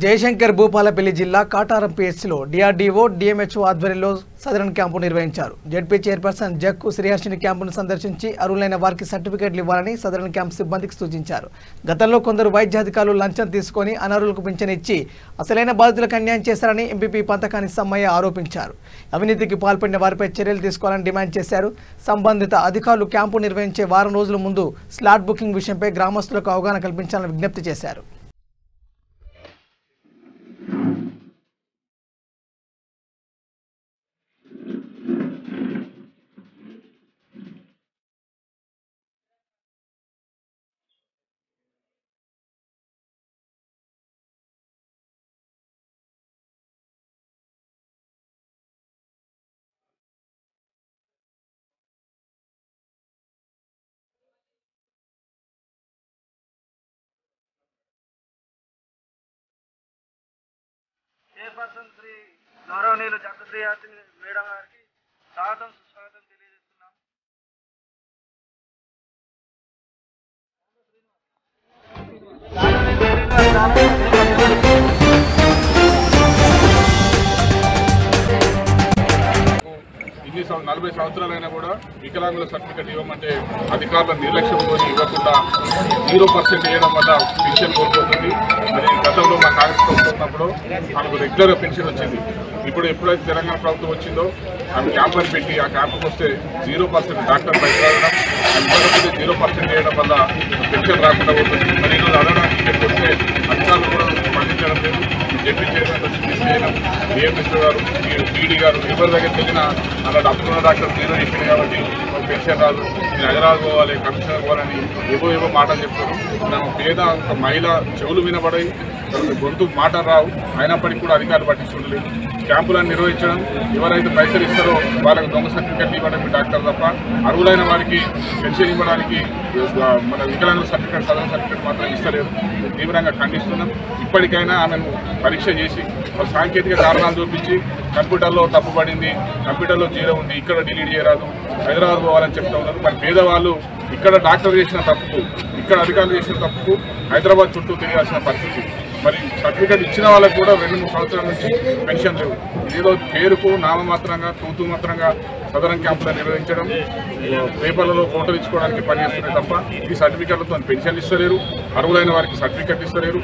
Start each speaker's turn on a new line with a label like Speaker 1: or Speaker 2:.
Speaker 1: జయశంకర్ భూపాలపల్లి జిల్లా Kataram పిఎస్సిలో DRDO DMHO ఆధ్వర్యంలో southern camp నిర్వహించారు. జెడ్పీ చైర్పర్సన్ జక్కు శ్రీహర్షిని క్యాంపును సందర్శించి అర్హులైన వారికి సర్టిఫికెట్లు ఇవ్వాలని సదరన్ క్యాంపు సిబ్బందికి సూచించారు. గతంలో కొందరు వైద్యాధికారులు లంచం తీసుకొని అనర్హులకు పింఛన్ ఇచ్చి అసలైన బాధితులకు అన్యాయం చేశారని ఎంపీపీ పంతకాని సమ్మయ్య ఆరోపించారు. అవినీతికి పాల్పడిన వారిపై చర్యలు తీసుకోవాలని డిమాండ్ చేశారు. సంబంధిత అధికారులు క్యాంపు నిర్వహించే వారం రోజుల ముందు స్లాట్ బుకింగ్ విషయంపై గ్రామస్తులకు అవగాహన కల్పించాలని విజ్ఞప్తి చేశారు.
Speaker 2: చైర్పర్సన్ శ్రీ గౌరవనీయులు జక్కు శ్రీహర్షిని మేడం గారికి స్వాగతం సుస్వాగతం తెలియజేస్తున్నాం.
Speaker 3: ఇన్ని 40 సంవత్సరాలైనా కూడా వికలాంగుల సర్టిఫికెట్ ఇవ్వమంటే అధికారుల నిర్లక్ష్యంతో ఇవ్వకుండా 0% వేయడం వల్ల పెన్షన్ కోల్పోతుంది. మరి గతంలో మా కాంగ్రెస్ ప్రభుత్వం ఉన్నప్పుడు మనకు రెగ్యులర్గా పెన్షన్ వచ్చింది. ఇప్పుడు ఎప్పుడైతే తెలంగాణ ప్రభుత్వం వచ్చిందో ఆమె క్యాంపులను పెట్టి ఆ క్యాంపుకి వస్తే 0% డాక్టర్ బయట రావడం, 0% వేయడం వల్ల పెన్షన్ రాకుండా పోతుంది. మరి ఈరోజు అడగడానికి ఇక్కడికి వస్తే అధికారులు కూడా స్పందించడం లేదు. జడ్పీ చైర్మన్ చేయడం, డిఎంఎస్ఓ గారు, టీడీ గారు ఎవరి దగ్గర వెళ్ళినా అలా అప్పుడున్న డాక్టర్ జీరో చెప్పింది కాబట్టి పెన్షన్ రాదు, నేను హైదరాబాద్ పోవాలి, కమిషనర్ పోవాలని ఏవో మాటలు చెప్తారు. మనం పేద ఒక మహిళ చెవులు వినబడాయి, గొంతు మాటలు రావు, అయినప్పటికీ కూడా అధికారులు పట్టించుకోలేదు. క్యాంపులను నిర్వహించడం, ఎవరైతే పైసలు ఇస్తారో వాళ్ళకి దొంగ సర్టిఫికెట్లు ఇవ్వడానికి డాక్టర్ తప్ప అర్హులైన వారికి పెన్షన్ ఇవ్వడానికి మన వికలాంగుల సర్టిఫికెట్, సదరన్ సర్టిఫికెట్ మాత్రం ఇస్తలేదు. తీవ్రంగా ఖండిస్తున్నాం. ఇప్పటికైనా ఆమెను పరీక్ష చేసి సాంకేతిక కారణాలు చూపించి కంప్యూటర్లో తప్పుపడింది, కంప్యూటర్లో జీరో ఉంది, ఇక్కడ డిలీట్ చేయరాదు, హైదరాబాద్ పోవాలని చెప్తా ఉన్నారు. మరి పేదవాళ్ళు ఇక్కడ డాక్టర్ చేసిన తప్పుకు, ఇక్కడ అధికారులు చేసిన తప్పుకు హైదరాబాద్ చుట్టూ తిరగాల్సిన పరిస్థితి. మరి సర్టిఫికెట్ ఇచ్చిన వాళ్ళకు కూడా 2-3 సంవత్సరాల నుంచి పెన్షన్ లేవు. ఏదో పేరుకు నామమాత్రంగా తూతుమాత్రంగా సదరన్ క్యాంపులు నిర్వహించడం, పేపర్లలో ఫోటోలు ఇచ్చుకోవడానికి పనిచేస్తున్నాయి తప్ప ఈ సర్టిఫికెట్లతో పెన్షన్లు ఇస్తలేరు, అర్హులైన వారికి సర్టిఫికెట్ ఇస్తలేరు.